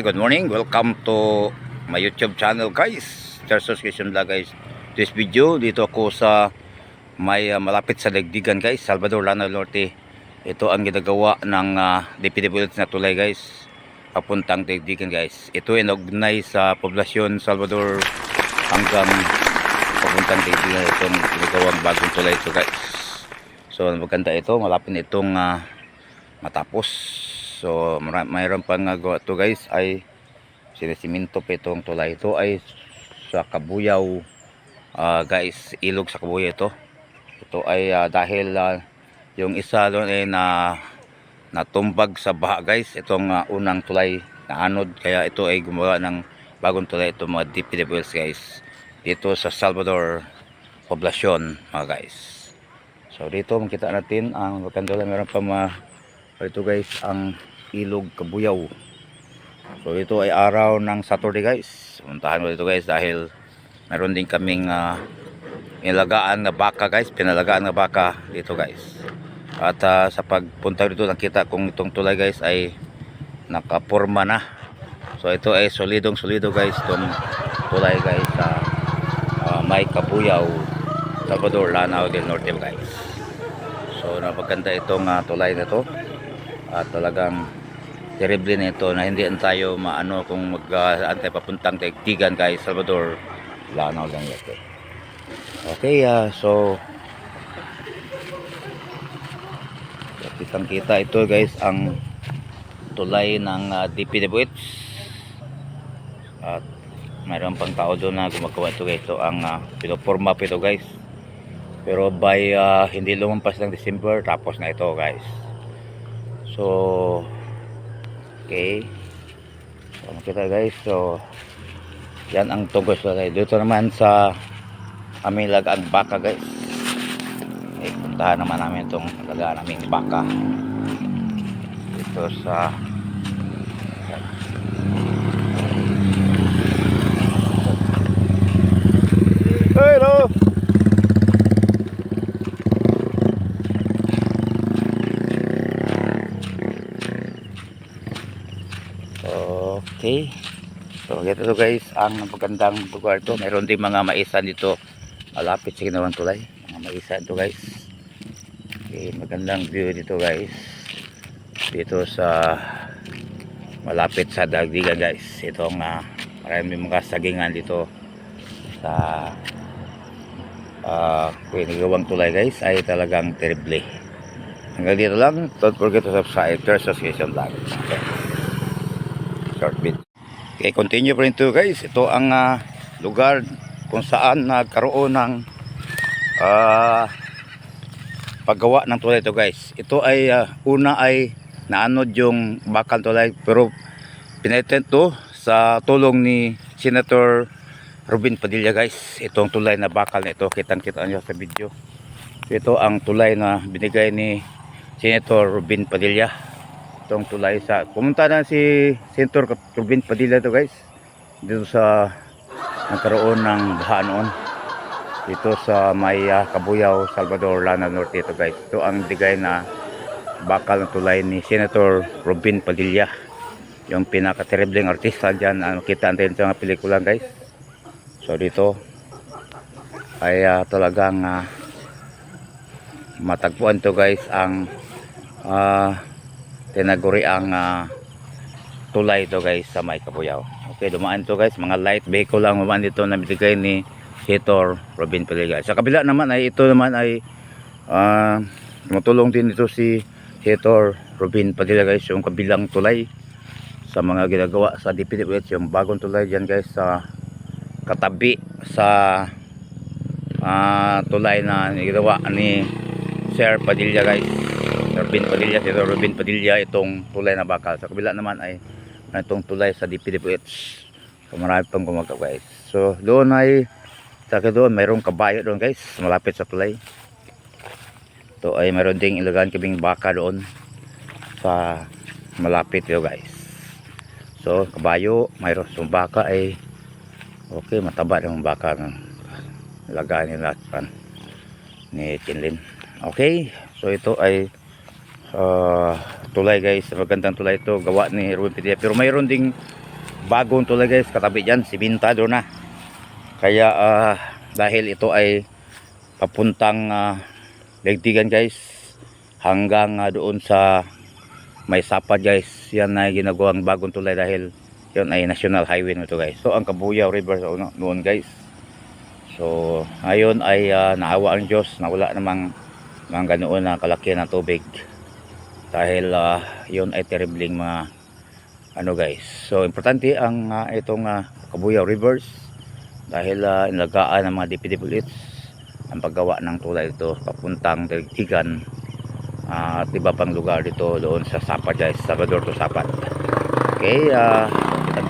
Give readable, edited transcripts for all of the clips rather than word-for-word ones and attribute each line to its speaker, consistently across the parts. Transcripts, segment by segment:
Speaker 1: Hi, good morning. Welcome to my YouTube channel, guys. Tersos Quezon Vlog, guys. This video, dito ako sa may malapit sa Dagdigan, guys. Salvador, Lanao Norte. Ito ang ginagawa ng DPWH na tulay, guys. Papuntang Dagdigan, guys. Ito ay naugnay sa poblasyon Salvador hanggang papuntang Dagdigan. Ito ang ginagawang bagong tulay ito, guys. So, maganda ito. Malapit itong matapos. So mayroon pang gawa to, guys, ay sinisiminto pa itong tulay. Ito ay sa Kabuyaw, guys, ilog sa Kabuyaw ito. Ito ay dahil yung isa doon ay natumbag sa baha, guys, itong unang tulay na anod, kaya ito ay gumawa ng bagong tulay ito, mga DPWs, guys, dito sa Salvador poblasyon, mga guys. So dito makita natin ang maganda, meron pa ito, guys, ang ilog Kabuyaw. So ito ay araw ng Saturday, guys. Puntahan mo dito, guys, dahil meron din kaming pinalagaan na baka, guys, pinalagaan na baka dito, guys. At sa pagpunta dito nakita kung itong tulay, guys, ay nakaporma na. So ito ay solidong solido, guys, itong tulay, guys, sa may Kabuyaw, Salvador, Lanao del Norte, guys. So napaganda itong tulay na ito. At talagang terrible nito na hindi tayo maano kung mag-antay papuntang Dagdigan, guys, Salvador, Lanao lang ito. Okay, so kitang kita ito, guys, ang tulay ng DPWH. At mayroon pang tao doon na gumagawa ito, guys. So ang pinoporma pa ito, guys, pero by hindi lumampas ng December, tapos na ito, guys. So okay, so makita, guys, so yan ang tugos na, guys. Dito naman sa aming lagang baka, guys, puntahan naman namin itong lagaan naming baka dito sa hello. Okay, so ito, guys, ang magandang lugar to. Meron din mga maisan dito malapit sa ginawang tulay, mga maisan to, guys. Okay, magandang view dito, guys, dito sa malapit sa Dagdigan, guys. Itong maraming mga sagingan dito sa ginawang tulay, guys, ay talagang terrible. Hanggang dito lang. Don't forget to subscribe to Tersos Quezon Vlog. Short bit. Okay, continue pa rin ito, guys. Ito ang lugar kung saan nagkaroon ng paggawa ng tulay ito, guys. Ito ay una ay naanod yung bakal tulay, pero pinatent to sa tulong ni Senator Robin Padilla, guys. Itong tulay na bakal na ito, kitang-kita nyo sa video. Ito ang tulay na binigay ni Senator Robin Padilla. Itong tulay sa pumunta na si Senator Robin Padilla to, guys, dito sa nagkaroon ng baha noon dito sa may Kabuyaw, Salvador, Lanao Norte ito, guys. Ito ang bigay na bakal ng tulay ni Senator Robin Padilla, yung pinaka-terribleng artista dyan. Kita natin sa mga pelikula, guys. So dito ay talagang matagpuan to, guys, ang tinaguri ang tulay ito, guys, sa may Kabuyaw. Okay, dumaan to, guys, mga light vehicle lang naman dito na binigay ni Senator Robin Padilla. Sa kabila naman ay ito naman ay tumutulong din dito si Senator Robin Padilla, guys, yung kabilang tulay sa mga ginagawa sa DPWH, yung bagong tulay dyan, guys, sa katabi sa tulay na ginawa ni Sir Padilla, guys, Robin Padilla, Sir Robin Padilla, itong tulay na bakal. Sa kabila naman ay itong tulay sa DPWH. So marami pang gumagawa, guys. So doon ay doon mayroong kabayo doon, guys, malapit sa tulay. Ito ay mayroon ding ilagan kaming baka doon sa malapit ito, guys. So kabayo, mayroon sa baka ay okay, mataba yung baka ng ilagan nila ni Chinlin. Okay, so ito ay tulay, guys, magandang tulay ito, gawa ni Ruben Padilla. Pero mayroon ding bagong tulay guys, katabi dyan, simentado na. Kaya dahil ito ay papuntang Legdigan guys, hanggang doon sa may sapad guys, yan ay ginagawang bagong tulay dahil yun ay national highway nito guys. So ang Kabuyao River noon guys, so ngayon ay naawa ang Diyos na wala namang mga ganoon na kalaki na tubig dahil yun ay terribling mga ano guys. So importante ang itong Kabuyao Rivers dahil inalagaan ng mga DPWH ang paggawa ng tulay ito papuntang Legdigan at iba pang lugar dito doon sa Sapad guys, Salvador to Sapad. Okay,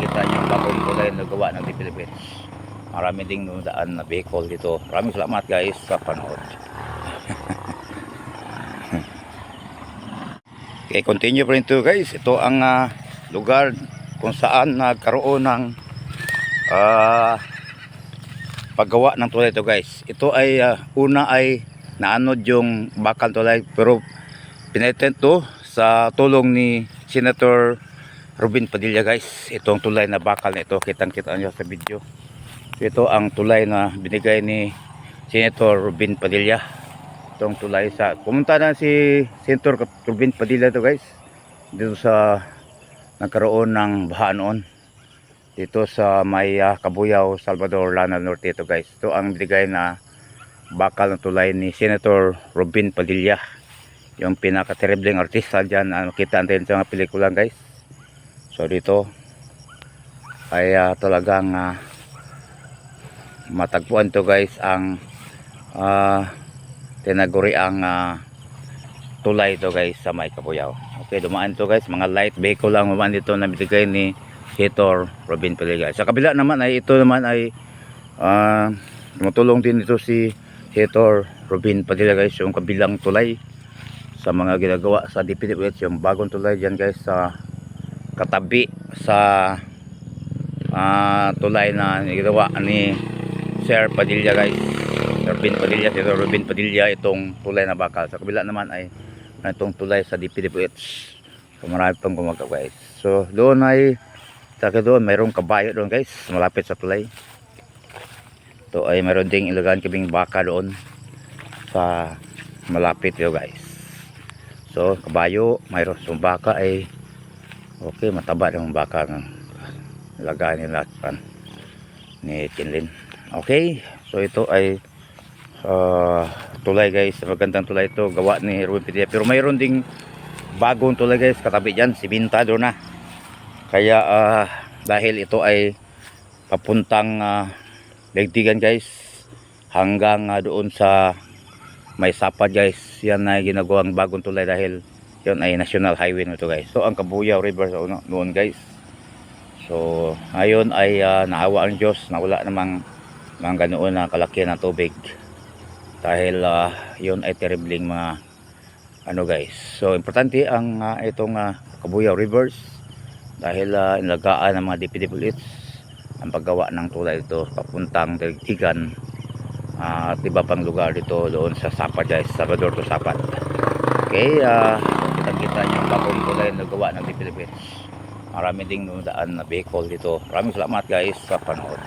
Speaker 1: kita niyo ang bagong tulay na gawa ng DPWH. Marami ding daan na vehicle dito. Maraming salamat guys sa panood. Okay, continue pa rin ito guys. Ito ang lugar kung saan nagkaroon ng paggawa ng tulay ito guys. Ito ay una ay naanod yung bakal tulay pero pinatent to sa tulong ni Senator Robin Padilla guys. Itong tulay na bakal na ito, kitang kita nyo sa video. Ito ang tulay na binigay ni Senator Robin Padilla. Itong tulay sa pumunta na si Senator Robin Padilla ito guys dito sa nagkaroon ng baha noon dito sa may Kabuyao, Salvador, Lanao Norte ito guys. Ito ang binigay na bakal na tulay ni Senator Robin Padilla, yung pinaka-terribling artista dyan. Kita natin sa mga pelikula guys. So dito ay talagang matagpuan to guys ang tinaguri ang tulay ito guys sa may Kabuyao. Okay, dumaan to guys, mga light vehicle lang naman dito na binigay ni Senator Robin Padilla. Sa kabila naman ay ito naman ay tumutulong din ito si Senator Robin Padilla guys, yung kabilang tulay sa mga ginagawa sa DPWH, yung bagong tulay dyan guys sa katabi sa tulay na ginawa ni Sir Padilla guys, Robin Padilla, Senator Robin Padilla, itong tulay na bakal. Sa kabila naman ay itong tulay sa DPWH. So marami pang gumagawa guys. So doon ay doon mayroong kabayo doon guys, malapit sa tulay. Ito ay mayroon ding ilagan kaming baka doon sa malapit yun guys. So kabayo, mayroon sa baka ay okay, mataba yung baka ng ilagan nila ni Chinlin. Okay, so ito ay tulay guys, magandang tulay ito gawa ni Robin Padilla, pero mayroon ding bagong tulay guys katabi dyan, simentado na. Kaya dahil ito ay papuntang Legdigan guys, hanggang doon sa may sapad guys, yan ay ginagawang bagong tulay dahil yun ay national highway nito guys. So ang Kabuyao River noon guys, so ngayon ay naawa ang Diyos na wala namang mga ganoon na kalaki na tubig dahil yun ay terribling mga ano guys. So importante ang itong Kabuyao Rivers dahil inalagaan ng mga DPWH ang paggawa ng tulay ito papuntang Legdigan at iba pang lugar dito doon sa Sapad guys, Salvador to Sapad. Okay, kita nyo ang bagong tulay na gawa ng DPWH. Marami ding daan na vehicle dito. Maraming salamat guys sa panood.